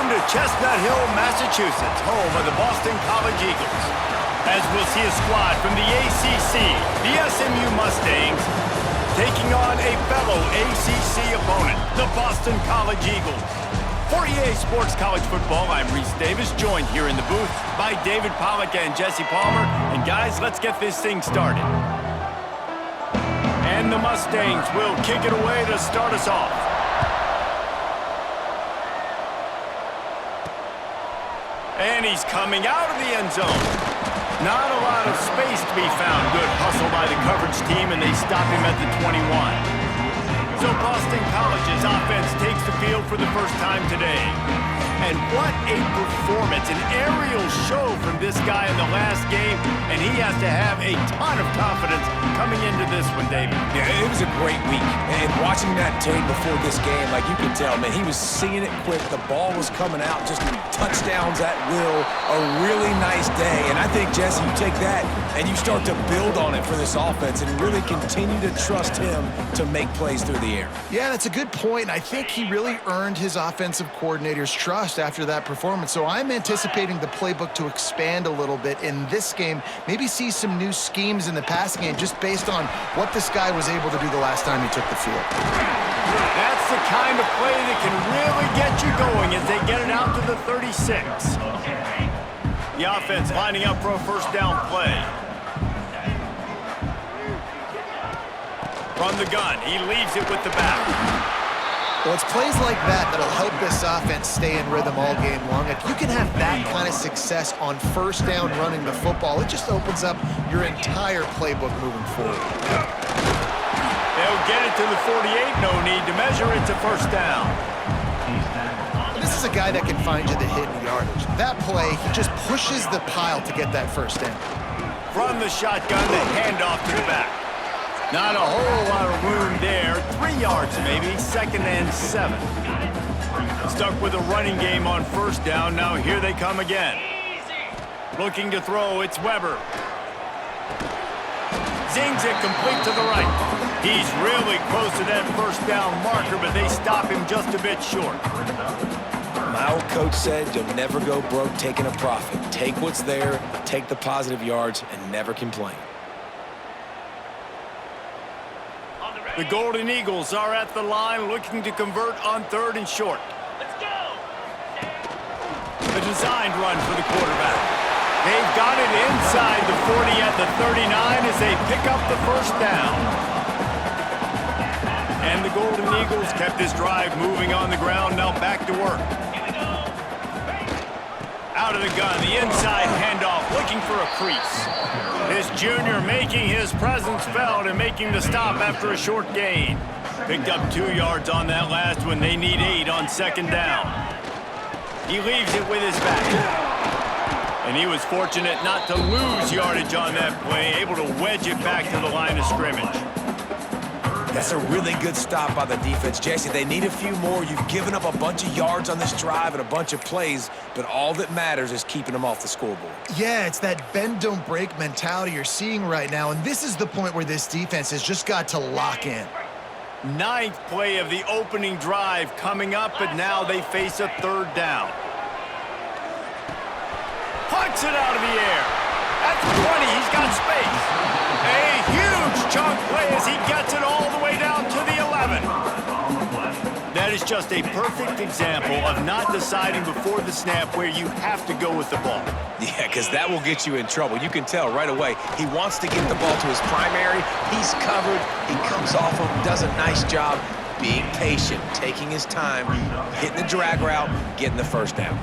Welcome to Chestnut Hill, Massachusetts, home of the Boston College Eagles. As we'll see a squad from the ACC, the SMU Mustangs, taking on a fellow ACC opponent, the Boston College Eagles. For EA Sports College Football, I'm Reese Davis, joined here in the booth by David Pollack and Jesse Palmer. And guys, let's get this thing started. And the Mustangs will kick it away to start us off. And he's coming out of the end zone. Not a lot of space to be found. Good hustle by the coverage team, and they stop him at the 21. So Boston College's offense takes the field for the first time today. And what a performance, an aerial show from this guy in the last game, and he has to have a ton of confidence coming into this one, David. Yeah, it was a great week. And watching that tape before this game, like you can tell, man, he was seeing it quick. The ball was coming out, just touchdowns at will. A really nice day. And I think, Jesse, you take that and you start to build on it for this offense and really continue to trust him to make plays through the air. Yeah, that's a good point. I think he really earned his offensive coordinator's trust after that performance. So I'm anticipating the playbook to expand a little bit in this game, maybe see some new schemes in the passing game just based on what this guy was able to do the last time he took the field. That's the kind of play that can really get you going as they get it out to the 36. The offense lining up for a first down play. From the gun, he leaves it with the back. Well, it's plays like that that'll help this offense stay in rhythm all game long. If you can have that kind of success on first down running the football, it just opens up your entire playbook moving forward. They'll get it to the 48. No need to measure it to first down. This is a guy that can find you the hidden yardage. That play, he just pushes the pile to get that first down. From the shotgun, the handoff to the back. Not a whole lot of room there. 3 yards maybe, 2nd and 7. Stuck with a running game on first down. Now here they come again. Looking to throw, it's Weber. Zings it complete to the right. He's really close to that first down marker, but they stop him just a bit short. My old coach said you'll never go broke taking a profit. Take what's there, take the positive yards, and never complain. The Golden Eagles are at the line looking to convert on 3rd and short. Let's go! A designed run for the quarterback. They've got it inside the 40 at the 39 as they pick up the first down. And the Golden Eagles kept this drive moving on the ground, now back to work. Out of the gun, the inside handoff, looking for a crease. This junior making his presence felt and making the stop after a short gain. Picked up 2 yards on that last one. They need 8 on 2nd down. He leaves it with his back. And he was fortunate not to lose yardage on that play, able to wedge it back to the line of scrimmage. That's a really good stop by the defense. Jesse, they need a few more. You've given up a bunch of yards on this drive and a bunch of plays, but all that matters is keeping them off the scoreboard. Yeah, it's that bend, don't break mentality you're seeing right now, and this is the point where this defense has just got to lock in. 9th play of the opening drive coming up, but now they face a 3rd down. Pucks it out of the air. At the 20, he's got space. A huge chunk play as he gets it all the way down to the 11. That is just a perfect example of not deciding before the snap where you have to go with the ball. Yeah, because that will get you in trouble. You can tell right away. He wants to get the ball to his primary. He's covered. He comes off him, does a nice job being patient, taking his time, hitting the drag route, getting the first down.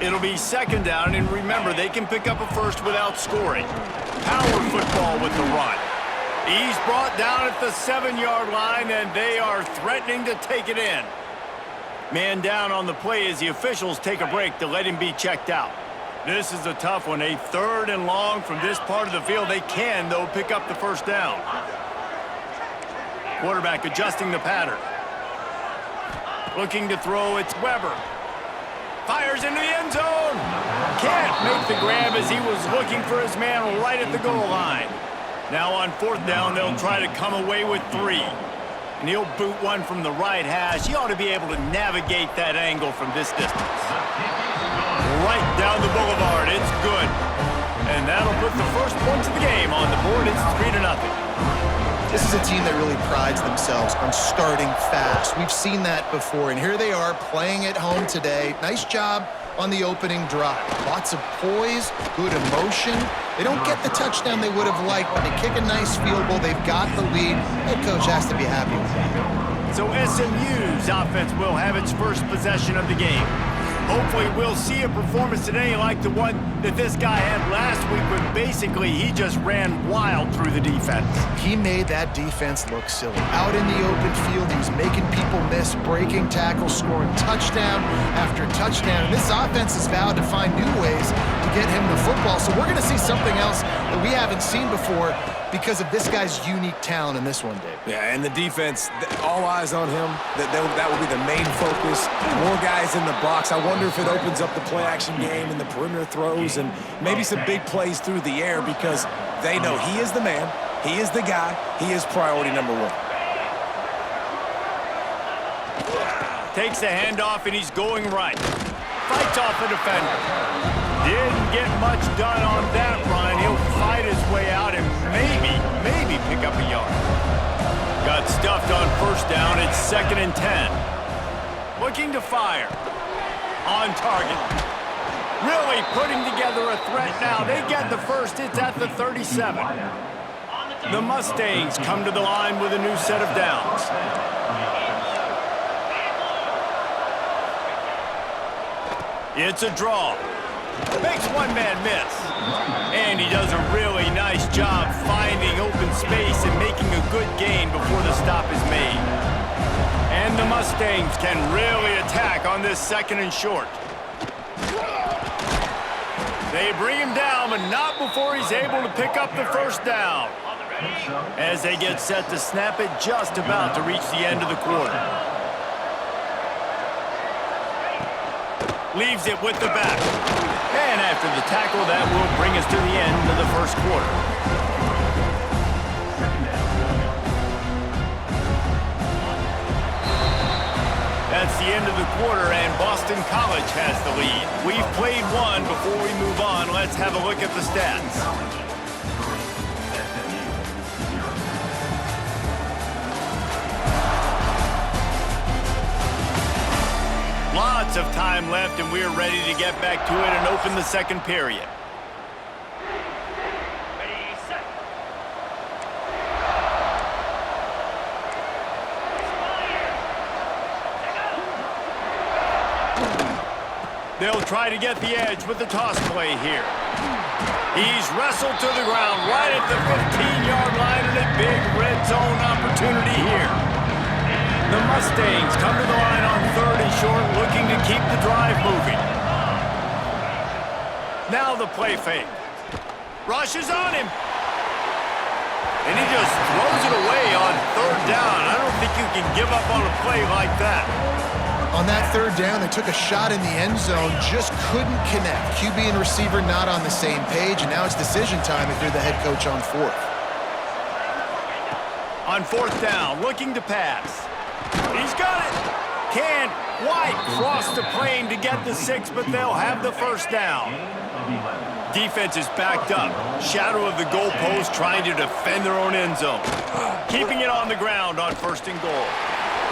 It'll be 2nd down, and remember, they can pick up a first without scoring. Power football with the run. He's brought down at the 7-yard line, and they are threatening to take it in. Man down on the play as the officials take a break to let him be checked out. This is a tough one, a 3rd and long from this part of the field. They can, though, pick up the first down. Quarterback adjusting the pattern. Looking to throw, it's Weber. Fires into the end zone. Can't make the grab as he was looking for his man right at the goal line. Now on 4th down, they'll try to come away with 3. And he'll boot one from the right hash. He ought to be able to navigate that angle from this distance. Right down the boulevard. It's good. And that'll put the first points of the game on the board. It's 3-0. This is a team that really prides themselves on starting fast. We've seen that before, and here they are playing at home today. Nice job on the opening drive. Lots of poise, good emotion. They don't get the touchdown they would have liked, but they kick a nice field goal. They've got the lead. Head coach has to be happy with that. So SMU's offense will have its first possession of the game. Hopefully we'll see a performance today like the one that this guy had last week when basically he just ran wild through the defense. He made that defense look silly. Out in the open field, he was making people miss, breaking tackles, scoring touchdown after touchdown. And this offense has vowed to find new ways to get him the football. So we're going to see something else that we haven't seen before because of this guy's unique talent in this one, Dave. Yeah, and the defense, all eyes on him. That will be the main focus. More guys in the box. I wonder if it opens up the play-action game and the perimeter throws and maybe some big plays through the air because they know he is the man, he is the guy, he is priority number one. Takes the handoff, and he's going right. Fights off a defender. Didn't get much done on that run. He'll fight his way out and maybe pick up a yard. Got stuffed on first down. It's 2nd and 10. Looking to fire. On target. Really putting together a threat now. They get the first. It's at the 37. The Mustangs come to the line with a new set of downs. It's a draw. Makes one man miss. And he does a really nice job finding open space and making a good gain before the stop is made. And the Mustangs can really attack on this 2nd and short. They bring him down, but not before he's able to pick up the first down. As they get set to snap it, just about to reach the end of the quarter. Leaves it with the back. And after the tackle, that will bring us to the end of the first quarter. That's the end of the quarter, and Boston College has the lead. We've played one. Before we move on, let's have a look at the stats. Lots of time left, and we're ready to get back to it and open the second period. They'll try to get the edge with the toss play here. He's wrestled to the ground right at the 15-yard line, and a big red zone opportunity here. The Mustangs come to the line on 3rd and short, looking to keep the drive moving. Now the play fake. Rushes on him. And he just throws it away on 3rd down. I don't think you can give up on a play like that. On that 3rd down, they took a shot in the end zone, just couldn't connect. QB and receiver not on the same page, and now it's decision time if you're the head coach on 4th. On 4th down, looking to pass. He's got it. Can't quite cross the plane to get the 6, but they'll have the first down. Defense is backed up. Shadow of the goalpost trying to defend their own end zone. Keeping it on the ground on 1st and goal.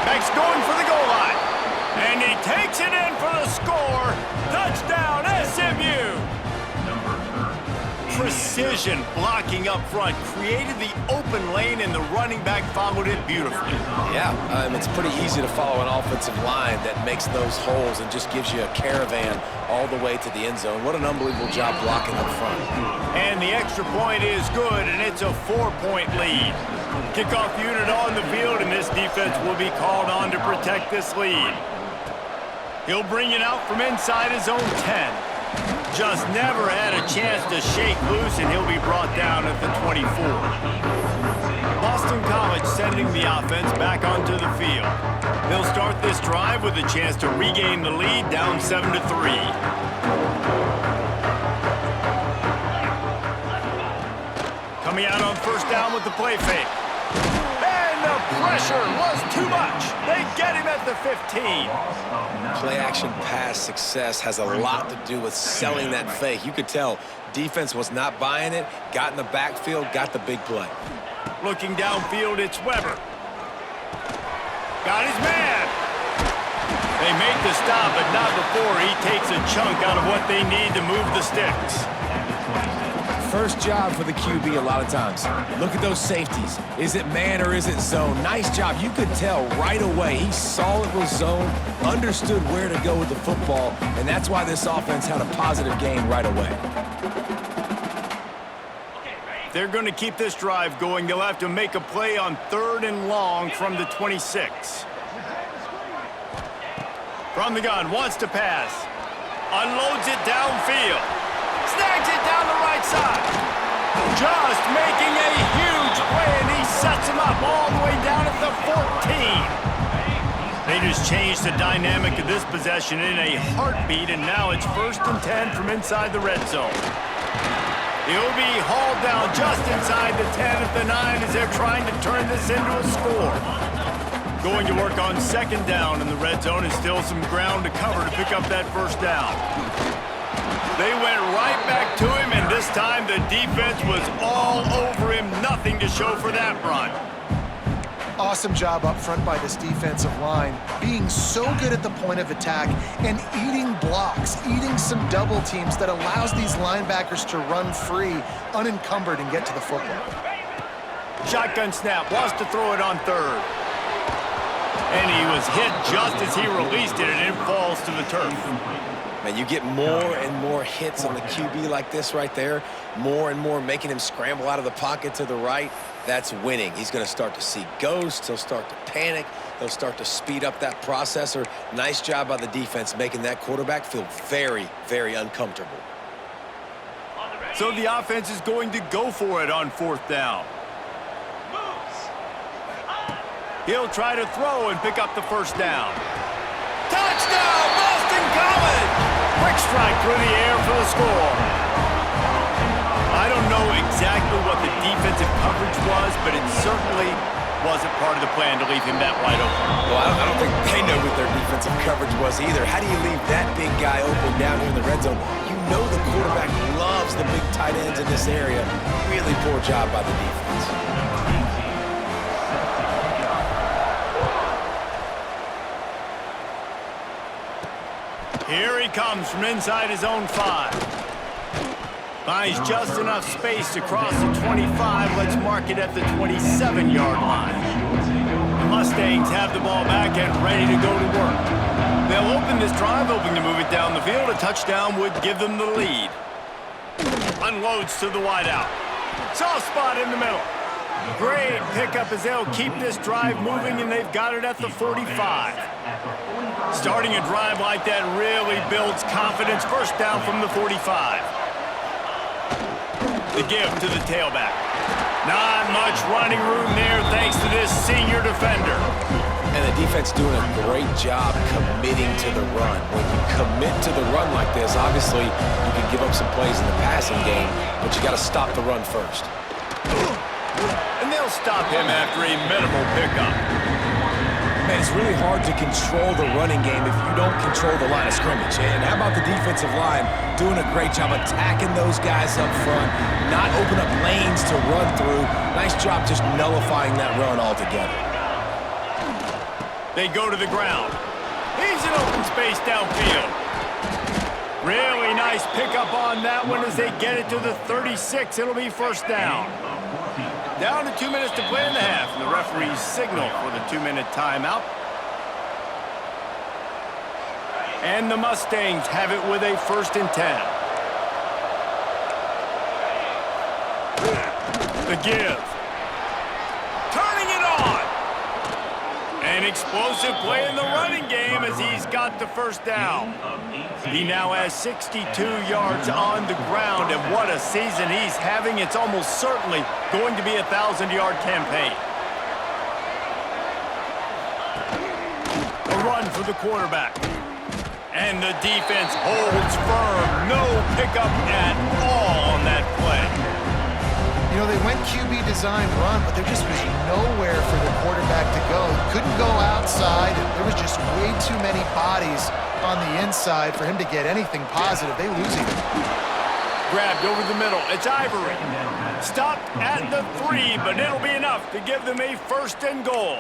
Max going for the goal line. And he takes it in for the score. Touchdown, SMU. Precision blocking up front created the open lane, and the running back followed it beautifully. Yeah, it's pretty easy to follow an offensive line that makes those holes and just gives you a caravan all the way to the end zone. What an unbelievable job blocking up front. And the extra point is good, and it's a 4-point lead. Kickoff unit on the field, and this defense will be called on to protect this lead. He'll bring it out from inside his own 10. Just never had a chance to shake loose, and he'll be brought down at the 24. Boston College sending the offense back onto the field. They'll start this drive with a chance to regain the lead, down 7-3. Coming out on 1st down with the play fake. And the pressure was too much. They get him at the 15. Play-action pass success has a lot to do with selling that fake. You could tell defense was not buying it, got in the backfield, got the big play. Looking downfield, it's Weber. Got his man. They make the stop, but not before he takes a chunk out of what they need to move the sticks. First job for the QB a lot of times. Look at those safeties. Is it man or is it zone? Nice job. You could tell right away. He saw it was zone, understood where to go with the football, and that's why this offense had a positive game right away. They're going to keep this drive going. They'll have to make a play on 3rd and long from the 26. From the gun, wants to pass. Unloads it downfield. Snags it down the right side. Just making a huge play, and he sets him up all the way down at the 14. They just changed the dynamic of this possession in a heartbeat, and now it's 1st and 10 from inside the red zone. He'll be hauled down just inside the 10 at the 9 as they're trying to turn this into a score. Going to work on 2nd down in the red zone, and still some ground to cover to pick up that 1st down. They went right back to him, and this time the defense was all over him. Nothing to show for that run. Awesome job up front by this defensive line, being so good at the point of attack and eating blocks, eating some double teams that allows these linebackers to run free, unencumbered, and get to the football. Shotgun snap, wants to throw it on 3rd. And he was hit just as he released it, and it falls to the turf. Man, you get more and more hits on the QB like this right there, more and more making him scramble out of the pocket to the right. That's winning. He's going to start to see ghosts. He'll start to panic. He'll start to speed up that processor. Nice job by the defense making that quarterback feel very, very uncomfortable. So the offense is going to go for it on 4th down. He'll try to throw and pick up the 1st down. Touchdown, Boston College! Quick strike through the air for the score. I don't know exactly what the defensive coverage was, but it certainly wasn't part of the plan to leave him that wide open. Well, I don't think they know what their defensive coverage was either. How do you leave that big guy open down here in the red zone? You know the quarterback loves the big tight ends in this area. Really poor job by the defense. Here he comes from inside his own 5. Finds just enough space to cross the 25. Let's mark it at the 27-yard line. The Mustangs have the ball back and ready to go to work. They'll open this drive, hoping to move it down the field. A touchdown would give them the lead. Unloads to the wideout. Soft spot in the middle. Great pickup as they'll keep this drive moving, and they've got it at the 45. Starting a drive like that really builds confidence. 1st down from the 45. The give to the tailback. Not much running room there thanks to this senior defender. And the defense doing a great job committing to the run. When you commit to the run like this, obviously you can give up some plays in the passing game, but you got to stop the run first. And they'll stop him after a minimal pickup. Man, it's really hard to control the running game if you don't control the line of scrimmage. And how about the defensive line doing a great job attacking those guys up front, not open up lanes to run through. Nice job just nullifying that run altogether. They go to the ground. He's in open space downfield. Really nice pickup on that one as they get it to the 36. It'll be 1st down. Down to 2 minutes to play in the half, and the referees signal for the 2-minute timeout. And the Mustangs have it with a 1st and 10. The give. Turning it on. An explosive play in the running game as he's got the 1st down. He now has 62 yards on the ground, and what a season he's having. It's almost certainly going to be a 1,000-yard campaign. A run for the quarterback. And the defense holds firm. No pickup at all on that play. You know, they went QB design run, but there just was nowhere for the quarterback to go. He couldn't go outside. There was just way too many bodies on the inside for him to get anything positive. They lose him. Grabbed over the middle. It's Ivory. Stopped at the 3, but it'll be enough to give them a 1st and goal.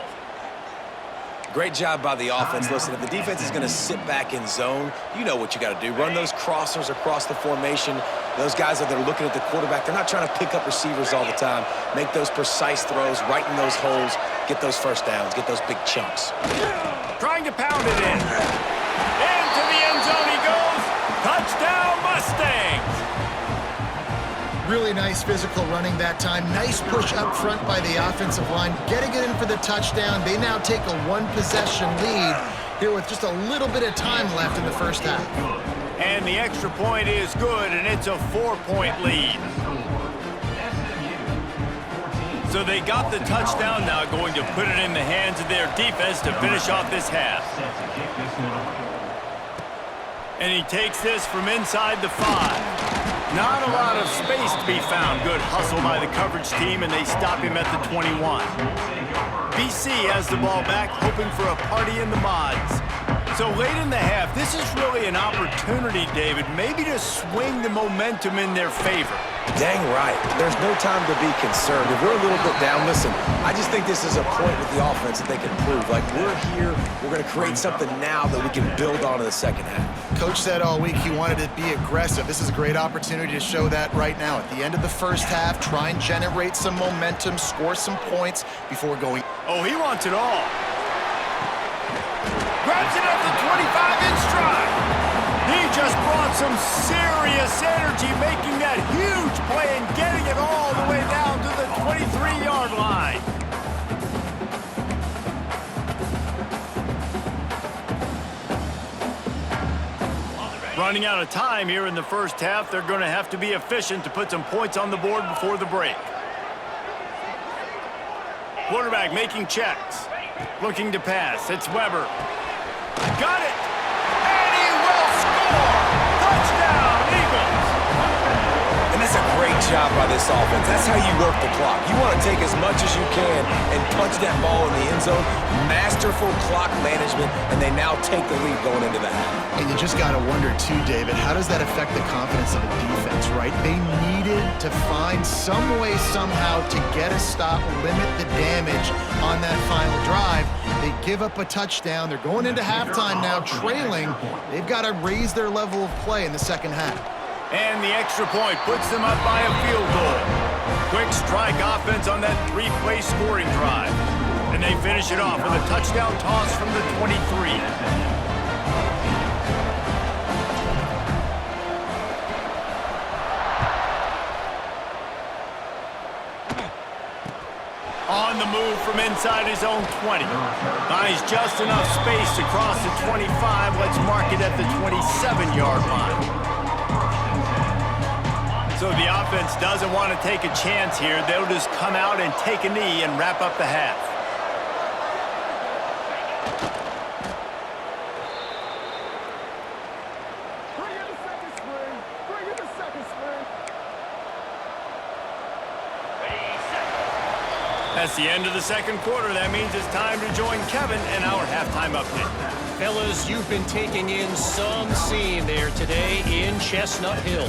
Great job by the offense. Listen, if the defense is going to sit back in zone, you know what you got to do. Run those crossers across the formation. Those guys that are looking at the quarterback, they're not trying to pick up receivers all the time. Make those precise throws, right in those holes, get those 1st downs, get those big chunks. Trying to pound it in. Into the end zone he goes. Touchdown, Mustangs. Really nice physical running that time. Nice push up front by the offensive line. Getting it in for the touchdown. They now take a 1-possession lead here with just a little bit of time left in the 1st half. And the extra point is good, and it's a 4-point lead. So they got the touchdown, now going to put it in the hands of their defense to finish off this half. And he takes this from inside the 5. Not a lot of space to be found. Good hustle by the coverage team, and they stop him at the 21. BC has the ball back, hoping for a party in the mods. So late in the half, this is really an opportunity, David, maybe to swing the momentum in their favor. Dang right. There's no time to be concerned. If we're a little bit down, listen, I just think this is a point with the offense that they can prove. Like, we're here, we're going to create something now that we can build on in the 2nd half. Coach said all week he wanted to be aggressive. This is a great opportunity to show that right now. At the end of the 1st half, try and generate some momentum, score some points before going. Oh, he wants it all. Grabs it up to 25 in stride. He just brought some serious energy, making that huge play and getting it all the way down to the 23-yard line. Running out of time here in the 1st half, they're going to have to be efficient to put some points on the board before the break. Quarterback making checks. Looking to pass. It's Weber. Got it! And he will score! Touchdown, Eagles! And that's a great job by this offense. That's how you work the clock. You want to take as much as you can and punch that ball in the end zone. Masterful clock management, and they now take the lead going into the half. And you just got to wonder, too, David, how does that affect the confidence of the defense, right? They needed to find some way, somehow, to get a stop, limit the damage on that final drive. They give up a touchdown. They're going into halftime now, trailing. They've got to raise their level of play in the 2nd half. And the extra point puts them up by a field goal. Quick strike offense on that 3-play scoring drive. And they finish it off with a touchdown toss from the 23. On the move from inside his own 20. Finds just enough space to cross the 25. Let's mark it at the 27-yard line. So the offense doesn't want to take a chance here. They'll just come out and take a knee and wrap up the half. That's the end of the 2nd quarter. That means it's time to join Kevin and our halftime update. Fellas, you've been taking in some scene there today in Chestnut Hill.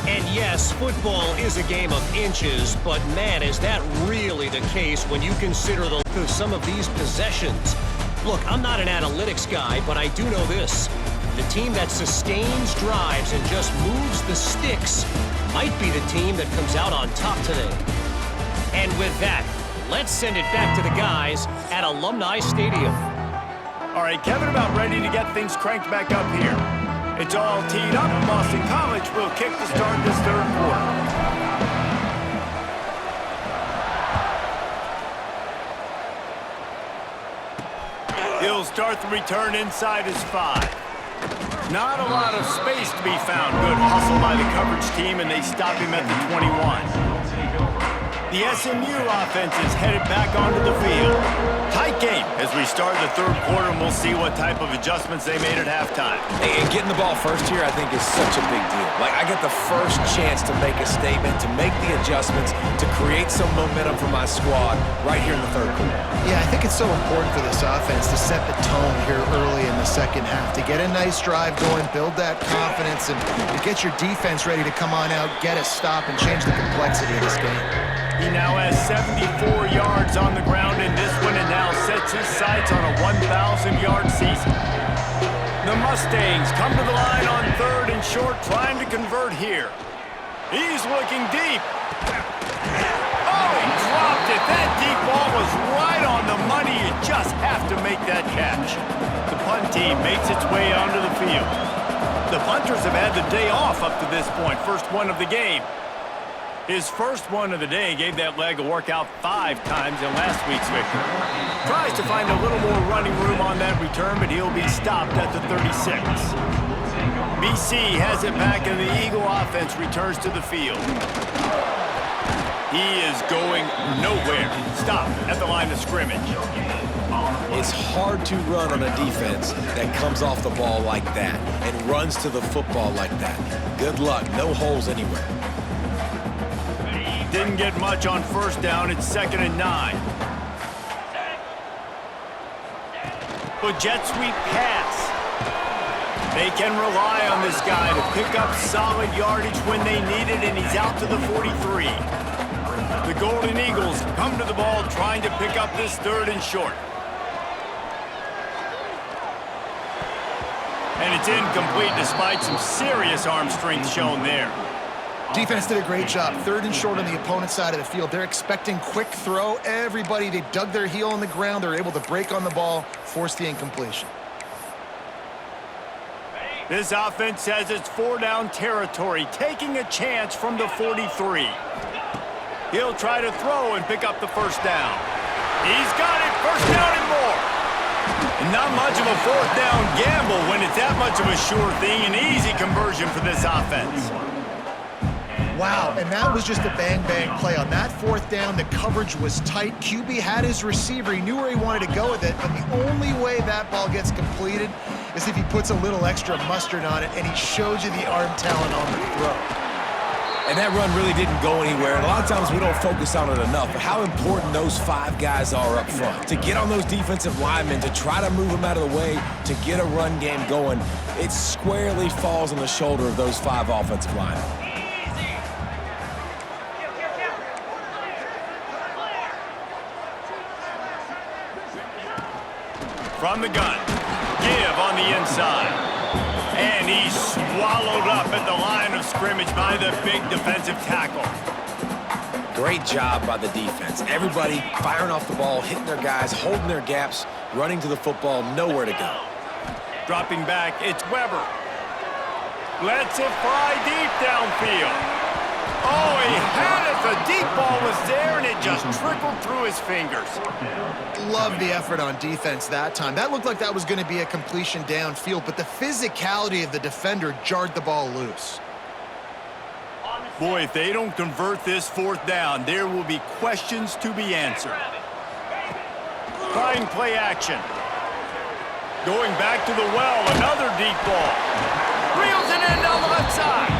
And yes, football is a game of inches, but man, is that really the case when you consider the length of some of these possessions. Look, I'm not an analytics guy, but I do know this. The team that sustains drives and just moves the sticks might be the team that comes out on top today. And with that, let's send it back to the guys at Alumni Stadium. All right, Kevin, about ready to get things cranked back up here. It's all teed up. Boston College will kick to start this 3rd quarter. He'll start the return inside his 5. Not a lot of space to be found. Good hustle by the coverage team, and they stop him at the 21. The SMU offense is headed back onto the field. Tight game as we start the third quarter, and we'll see what type of adjustments they made at halftime. And getting the ball first here, I think, is such a big deal. Like, I get the first chance to make a statement, to make the adjustments, to create some momentum for my squad right here in the third quarter. Yeah, I think it's so important for this offense to set the tone here early in the second half, to get a nice drive going, build that confidence, and to get your defense ready to come on out, get a stop, and change the complexity of this game. He now has 74 yards on the ground in this one and now sets his sights on a 1,000-yard season. The Mustangs come to the line on third and short, trying to convert here. He's looking deep. Oh, he dropped it. That deep ball was right on the money. You just have to make that catch. The punt team makes its way onto the field. The punters have had the day off up to this point, first one of the game. His first one of the day gave that leg a workout 5 times in last week's victory. Tries to find a little more running room on that return, but he'll be stopped at the 36. BC has it back, and the Eagle offense returns to the field. He is going nowhere. Stop at the line of scrimmage. It's hard to run on a defense that comes off the ball like that and runs to the football like that. Good luck. No holes anywhere. Didn't get much on first down. It's 2nd and 9. The jet sweep pass. They can rely on this guy to pick up solid yardage when they need it, and he's out to the 43. The Golden Eagles come to the ball trying to pick up this 3rd and short. And it's incomplete despite some serious arm strength shown there. Defense did a great job. 3rd and short on the opponent's side of the field. They're expecting quick throw. Everybody, they dug their heel on the ground. They're able to break on the ball, force the incompletion. This offense says it's 4-down territory, taking a chance from the 43. He'll try to throw and pick up the first down. He's got it, first down and more. And not much of a 4th down gamble when it's that much of a sure thing, an easy conversion for this offense. Wow, and that was just a bang-bang play. On that 4th down, the coverage was tight. QB had his receiver. He knew where he wanted to go with it, but the only way that ball gets completed is if he puts a little extra mustard on it, and he showed you the arm talent on the throw. And that run really didn't go anywhere. And a lot of times we don't focus on it enough, but how important those 5 guys are up front. To get on those defensive linemen, to try to move them out of the way, to get a run game going, it squarely falls on the shoulder of those 5 offensive linemen. From the gun, give on the inside. And he's swallowed up at the line of scrimmage by the big defensive tackle. Great job by the defense. Everybody firing off the ball, hitting their guys, holding their gaps, running to the football, nowhere to go. Dropping back, it's Weber. Lets it fly deep downfield. Oh, he had it. The deep ball was there, and it just trickled through his fingers. Love the effort on defense that time. That looked like that was going to be a completion downfield, but the physicality of the defender jarred the ball loose. Boy, if they don't convert this 4th down, there will be questions to be answered. Trying play action. Going back to the well, another deep ball. Reels it in down the left side.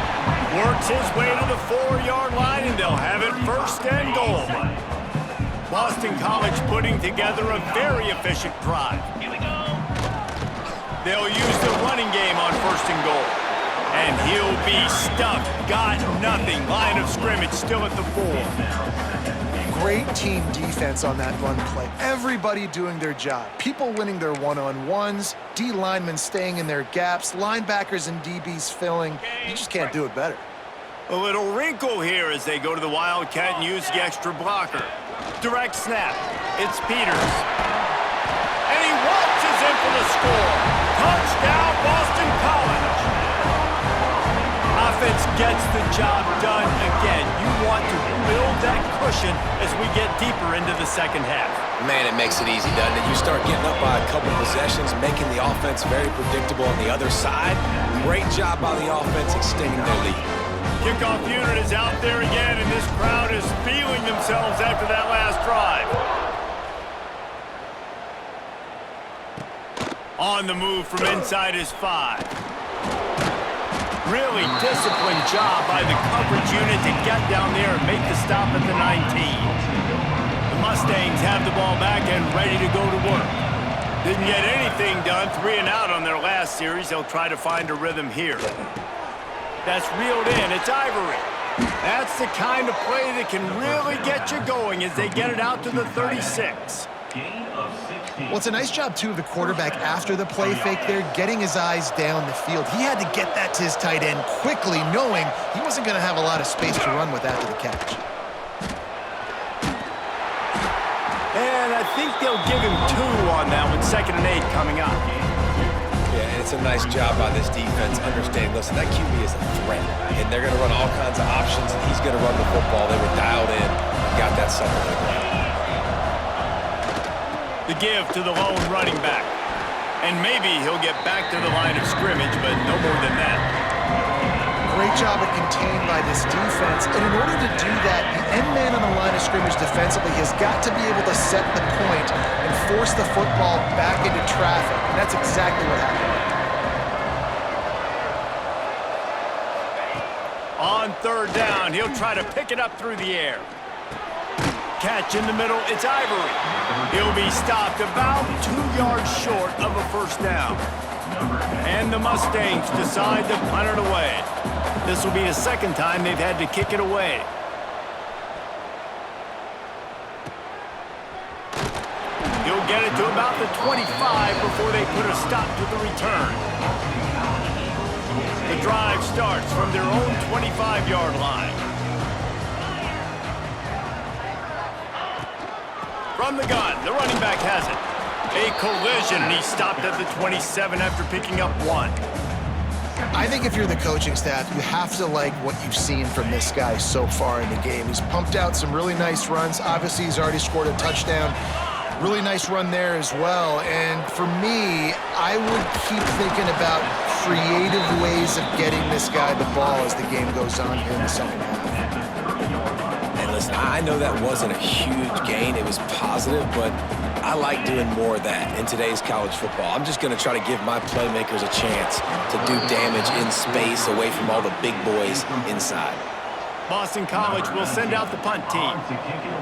Works his way to the 4-yard line, and they'll have it 1st and goal. Boston College putting together a very efficient drive. They'll use the running game on 1st and goal. And he'll be stuck. Got nothing. Line of scrimmage still at the 4. Great team defense on that run play. Everybody doing their job. People winning their one-on-ones, D linemen staying in their gaps, linebackers and DBs filling. You just can't do it better. A little wrinkle here as they go to the Wildcat and use the extra blocker. Direct snap. It's Peters. And he waltzes in for the score. Touchdown, Boston College. Offense gets the job done again. You want to build that cushion as we get deeper into the second half. Man, it makes it easy, doesn't it? You start getting up by a couple possessions, making the offense very predictable on the other side. Great job by the offense extending their lead. Kickoff unit is out there again, and this crowd is feeling themselves after that last drive. On the move from inside his 5. Really disciplined job by the coverage unit to get down there and make the stop at the 19. The Mustangs have the ball back and ready to go to work. Didn't get anything done, 3 and out on their last series. They'll try to find a rhythm here. That's reeled in. It's Ivory. That's the kind of play that can really get you going as they get it out to the 36. Well, it's a nice job, too, of the quarterback after the play fake there, getting his eyes down the field. He had to get that to his tight end quickly, knowing he wasn't going to have a lot of space to run with after the catch. And I think they'll give him 2 on that one, 2nd and 8 coming up. Yeah, and it's a nice job by this defense understanding, listen, that QB is a threat, and they're going to run all kinds of options, and he's going to run the football. They were dialed in and got that sucker to the ground. The give to the lone running back. And maybe he'll get back to the line of scrimmage, but no more than that. Great job of contained by this defense. And in order to do that, the end man on the line of scrimmage defensively has got to be able to set the point and force the football back into traffic. And that's exactly what happened. On 3rd down, he'll try to pick it up through the air. Catch in the middle, it's Ivory. He'll be stopped about 2 yards short of a 1st down. And the Mustangs decide to punt it away. This will be the 2nd time they've had to kick it away. He'll get it to about the 25 before they put a stop to the return. The drive starts from their own 25-yard line. From the gun, the running back has it. A collision, and he stopped at the 27 after picking up 1. I think if you're the coaching staff, you have to like what you've seen from this guy so far in the game. He's pumped out some really nice runs. Obviously, he's already scored a touchdown. Really nice run there as well. And for me, I would keep thinking about creative ways of getting this guy the ball as the game goes on here in the 2nd half. Listen, I know that wasn't a huge gain. It was positive, but I like doing more of that in today's college football. I'm just going to try to give my playmakers a chance to do damage in space away from all the big boys inside. Boston College will send out the punt team.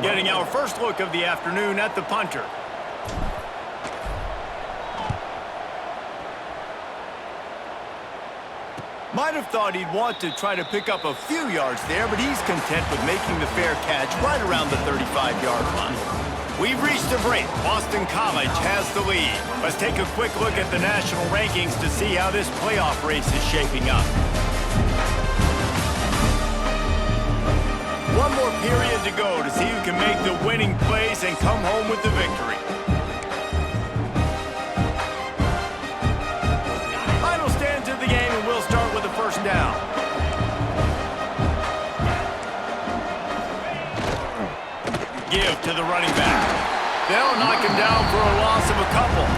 Getting our first look of the afternoon at the punter. Might have thought he'd want to try to pick up a few yards there, but he's content with making the fair catch right around the 35-yard line. We've reached a break. Boston College has the lead. Let's take a quick look at the national rankings to see how this playoff race is shaping up. One more period to go to see who can make the winning plays and come home with the victory. Final stands of the game, and we'll start with the 1st down. Give to the running back. They'll knock him down for a loss of a couple.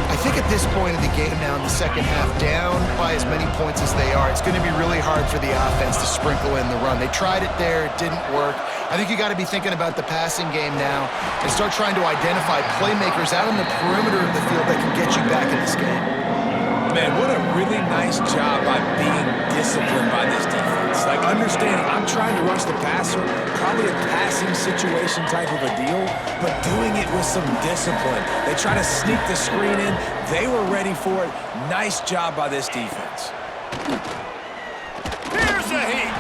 I think at this point in the game now in the 2nd half, down by as many points as they are, it's going to be really hard for the offense to sprinkle in the run. They tried it there. It didn't work. I think you got to be thinking about the passing game now and start trying to identify playmakers out on the perimeter of the field that can get you back in this game. Man, what a really nice job by being disciplined by this defense. Like, understanding I'm trying to rush the passer, probably a passing situation type of a deal, but doing it with some discipline. They try to sneak the screen in. They were ready for it. Nice job by this defense. Here's a heat.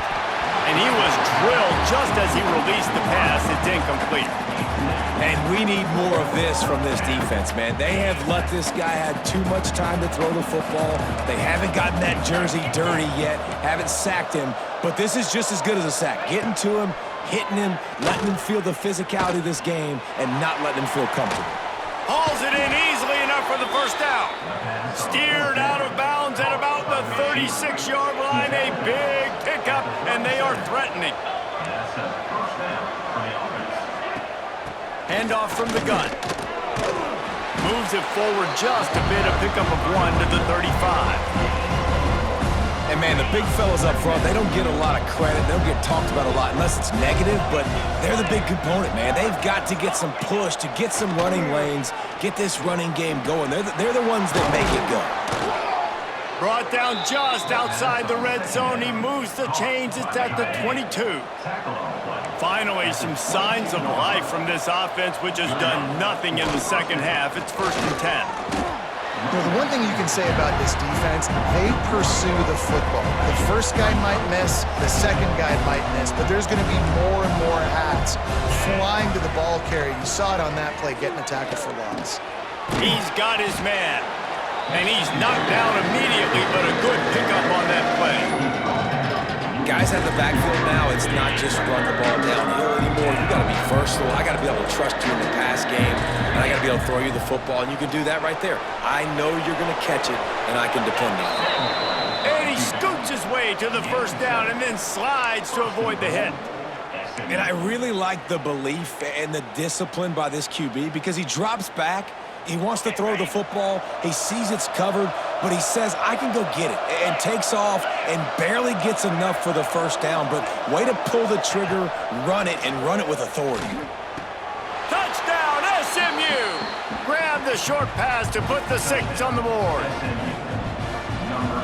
And he was drilled just as he released the pass. It's incomplete. And we need more of this from this defense, man. They have let this guy have too much time to throw the football. They haven't gotten that jersey dirty yet, haven't sacked him, but this is just as good as a sack. Getting to him, hitting him, letting him feel the physicality of this game, and not letting him feel comfortable. Hauls it in easily enough for the 1st down. Steered out of bounds at about the 36-yard line. A big pickup, and they are threatening. Handoff from the gun. Moves it forward just a bit, a pickup of 1 to the 35. And, man, the big fellas up front, they don't get a lot of credit. They don't get talked about a lot unless it's negative, but they're the big component, man. They've got to get some push, to get some running lanes, get this running game going. They're the ones that make it go. Brought down just outside the red zone. He moves the chains. It's at the 22. Finally, some signs of life from this offense, which has done nothing in the second half. It's 1st and 10. You know, the one thing you can say about this defense, they pursue the football. The first guy might miss, the second guy might miss, but there's going to be more and more hats flying to the ball carrier. You saw it on that play, getting a tackle for loss. He's got his man, and he's knocked down immediately, but a good pickup on that play. Guys have the backfield now. It's not just run the ball downhill anymore. You got to be versatile. I got to be able to trust you in the pass game, and I got to be able to throw you the football, and you can do that right there. I know you're going to catch it, and I can depend on it. And he scoots his way to the 1st down and then slides to avoid the hit. And I really like the belief and the discipline by this QB because he drops back. He wants to throw the football. He sees it's covered, but he says, I can go get it, and takes off and barely gets enough for the 1st down. But way to pull the trigger, run it, and run it with authority. Touchdown, SMU! Grab the short pass to put the 6 on the board.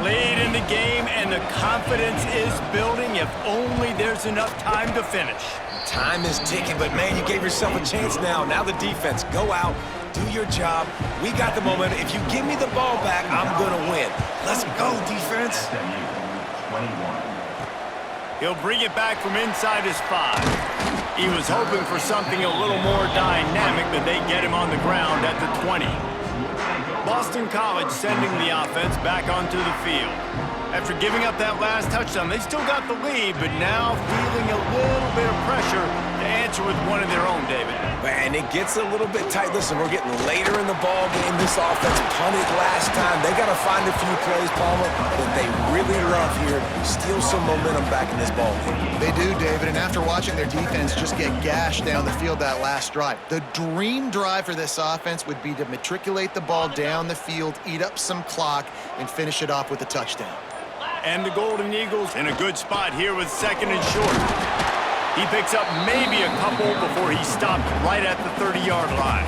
Lead in the game, and the confidence is building if only there's enough time to finish. Time is ticking, but, man, you gave yourself a chance now. Now the defense, go out, do your job. We got the momentum. If you give me the ball back, I'm going to win. Let's go, defense. He'll bring it back from inside his 5. He was hoping for something a little more dynamic, but they get him on the ground at the 20. Boston College sending the offense back onto the field. After giving up that last touchdown, they still got the lead, but now feeling a little bit of pressure to answer with one of their own, David. Man, it gets a little bit tight. Listen, we're getting later in the ball game. This offense punted last time. They got to find a few plays, Palmer, that they really love here. Steal some momentum back in this ball game. They do, David, and after watching their defense just get gashed down the field that last drive, the dream drive for this offense would be to matriculate the ball down the field, eat up some clock, and finish it off with a touchdown. And the Golden Eagles in a good spot here with 2nd and short. He picks up maybe a couple before he stopped right at the 30-yard line.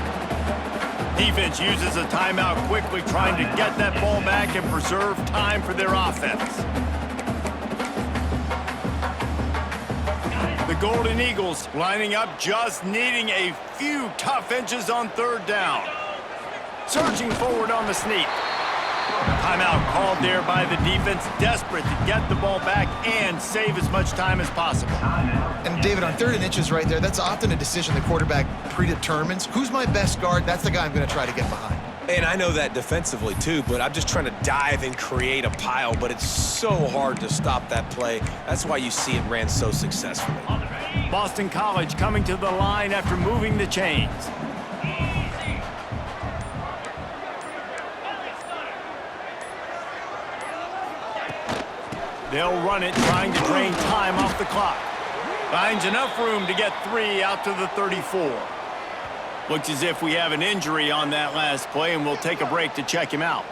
Defense uses a timeout quickly, trying to get that ball back and preserve time for their offense. The Golden Eagles lining up, just needing a few tough inches on 3rd down. Surging forward on the sneak. Timeout called there by the defense, desperate to get the ball back and save as much time as possible. And David, on 3rd and inches right there, that's often a decision the quarterback predetermines. Who's my best guard? That's the guy I'm going to try to get behind. And I know that defensively too, but I'm just trying to dive and create a pile, but it's so hard to stop that play. That's why you see it ran so successfully. Boston College coming to the line after moving the chains. They'll run it, trying to drain time off the clock. Finds enough room to get 3 out to the 34. Looks as if we have an injury on that last play, and we'll take a break to check him out.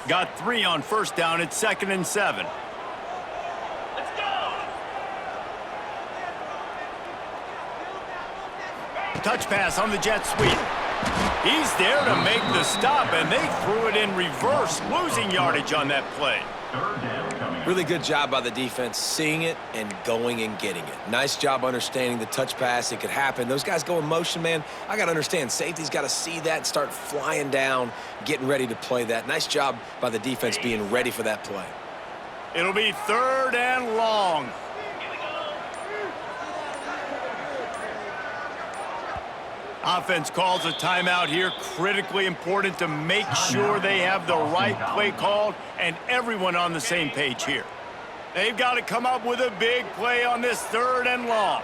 Got 3 on 1st down. It's 2nd and 7. Let's go! Touch pass on the jet sweep. He's there to make the stop, and they threw it in reverse, losing yardage on that play. Really good job by the defense, seeing it and going and getting it. Nice job understanding the touch pass. It could happen. Those guys go in motion, man. I got to understand. Safety's got to see that, start flying down, getting ready to play that. Nice job by the defense being ready for that play. It'll be 3rd and long. Offense calls a timeout here. Critically important to make sure they have the right play called and everyone on the same page here. They've got to come up with a big play on this 3rd and long.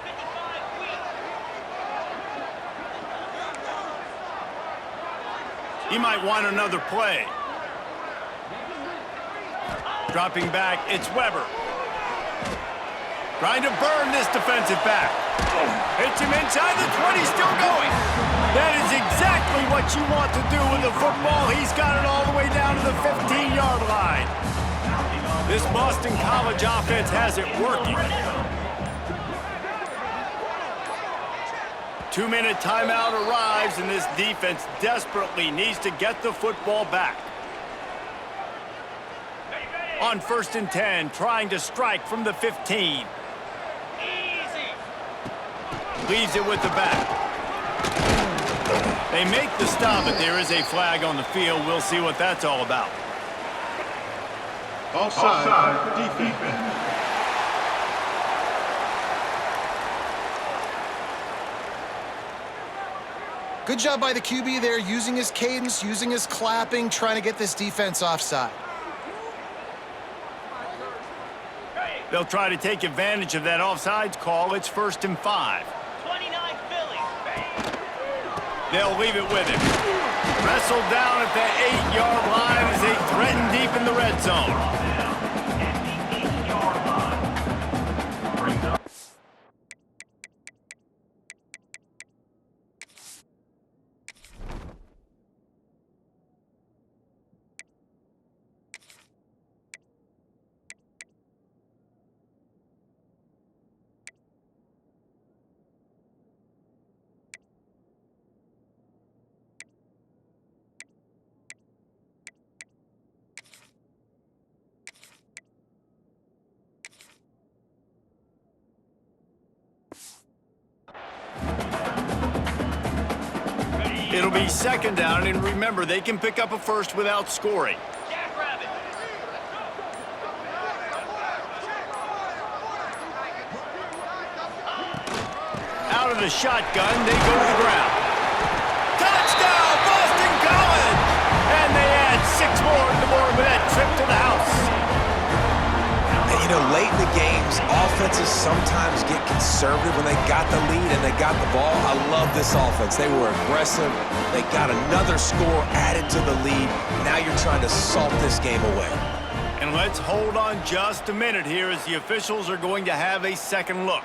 He might want another play. Dropping back, it's Weber. Trying to burn this defensive back. Hits him inside the 20, still going. That is exactly what what you want to do with the football. He's got it all the way down to the 15-yard line. This Boston College offense has it working. 2-minute timeout arrives, and this defense desperately needs to get the football back. On 1st and 10, trying to strike from the 15. Leaves it with the back. They make the stop, but there is a flag on the field. We'll see what that's all about. Offside, defense. Good job by the QB there, using his cadence, using his clapping, trying to get this defense offside. They'll try to take advantage of that offsides call. It's 1st and 5. 29 Phillies. They'll leave it with him. Wrestled down at the 8-yard line as they threaten deep in the red zone. It'll be 2nd down, and remember, they can pick up a first without scoring. Jackrabbit. Out of the shotgun, they go to the ground. Touchdown, Boston College! And they add 6 more to the board with that trip to the house. And, you know, late in the games, offenses sometimes get conservative when they got the lead and they got the ball. I love this offense. They were aggressive. They got another score added to the lead. Now you're trying to salt this game away. And let's hold on just a minute here as the officials are going to have a second look.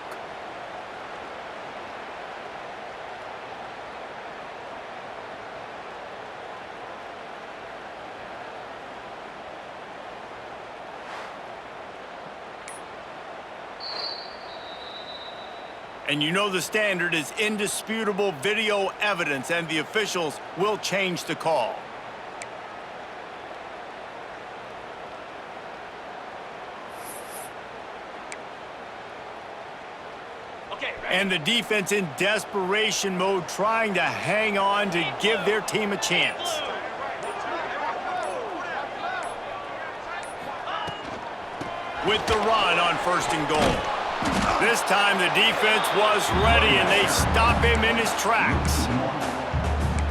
And you know the standard is indisputable video evidence, and the officials will change the call. Okay, ready? And the defense in desperation mode, trying to hang on to give their team a chance. With the run on 1st and goal. This time the defense was ready, and they stop him in his tracks.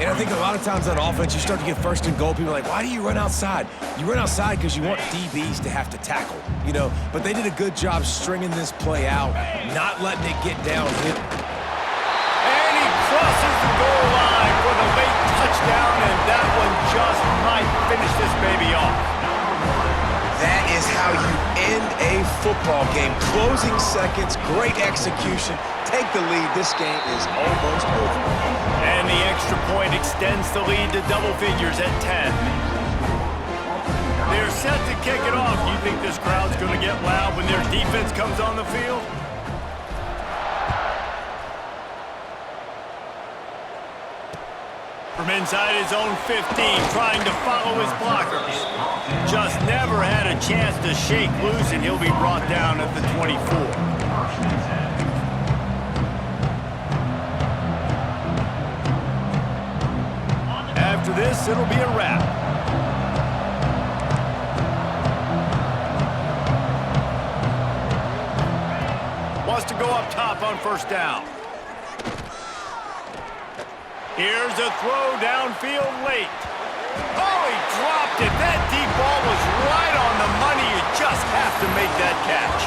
And I think a lot of times on offense, you start to get 1st and goal. People are like, why do you run outside? You run outside because you want DBs to have to tackle, you know. But they did a good job stringing this play out, not letting it get downhill. And he crosses the goal line for the late touchdown, and that one just might finish this baby off. That is how you end a football game. Closing seconds, great execution. Take the lead. This game is almost over. And the extra point extends the lead to double figures at 10. They're set to kick it off. You think this crowd's going to get loud when their defense comes on the field? From inside his own 15, trying to follow his blockers. Just never had a chance to shake loose, and he'll be brought down at the 24. After this, it'll be a wrap. Wants to go up top on 1st down. Here's a throw downfield late. Oh, he dropped it. That deep ball was right on the money. You just have to make that catch.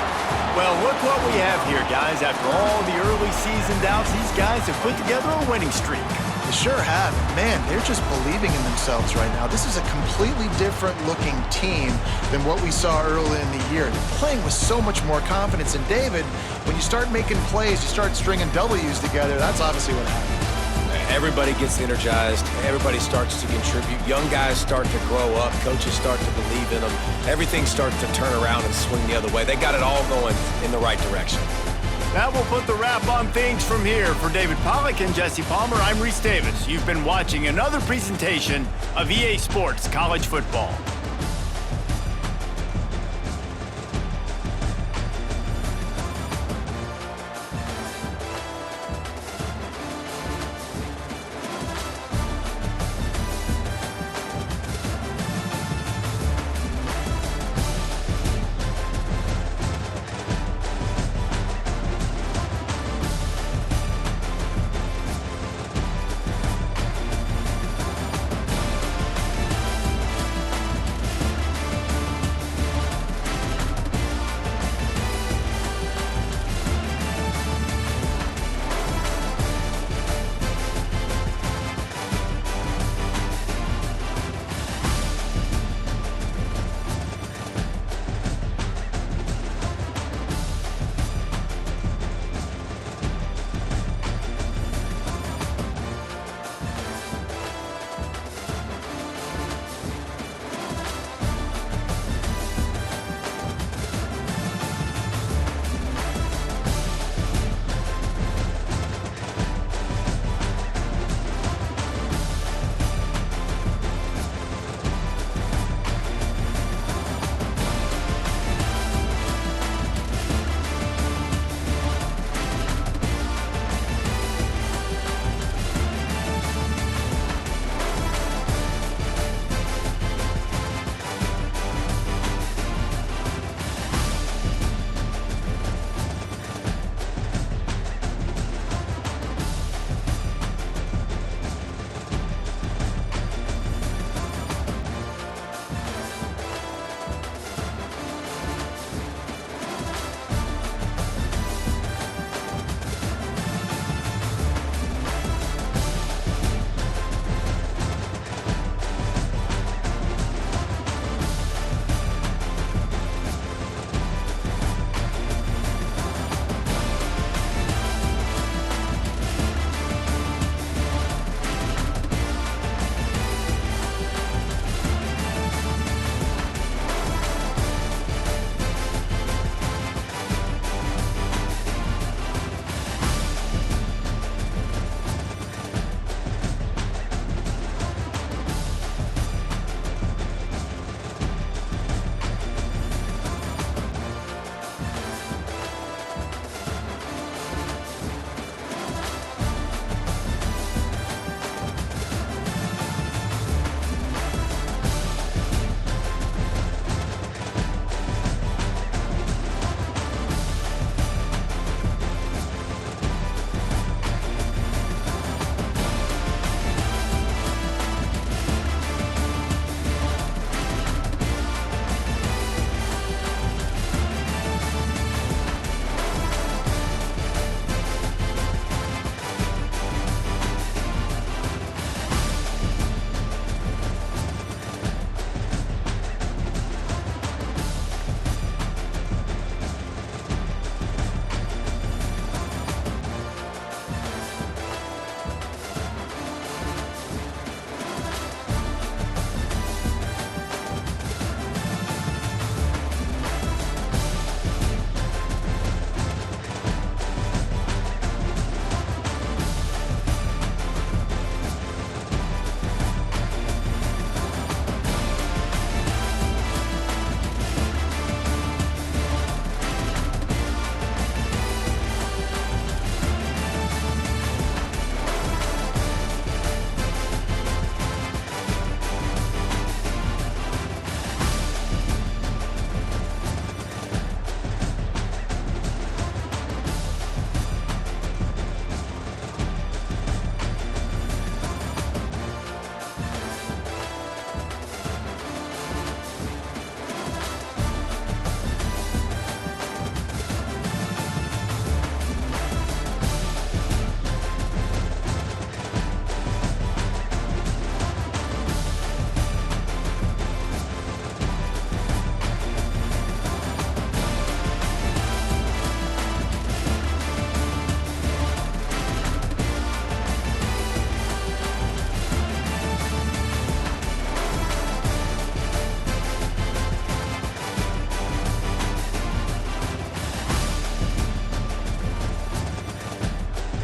Well, look what we have here, guys. After all the early season doubts, these guys have put together a winning streak. They sure have. Man, they're just believing in themselves right now. This is a completely different looking team than what we saw early in the year. They're playing with so much more confidence. And David, when you start making plays, you start stringing W's together, that's obviously what happened. everybody gets energized. Everybody starts to contribute. Young guys start to grow up. Coaches start to believe in them. Everything starts to turn around and swing the other way. They got it all going in the right direction. That will put the wrap on things from here. For David Pollack and Jesse Palmer, I'm Reese Davis. You've been watching another presentation of EA Sports College Football.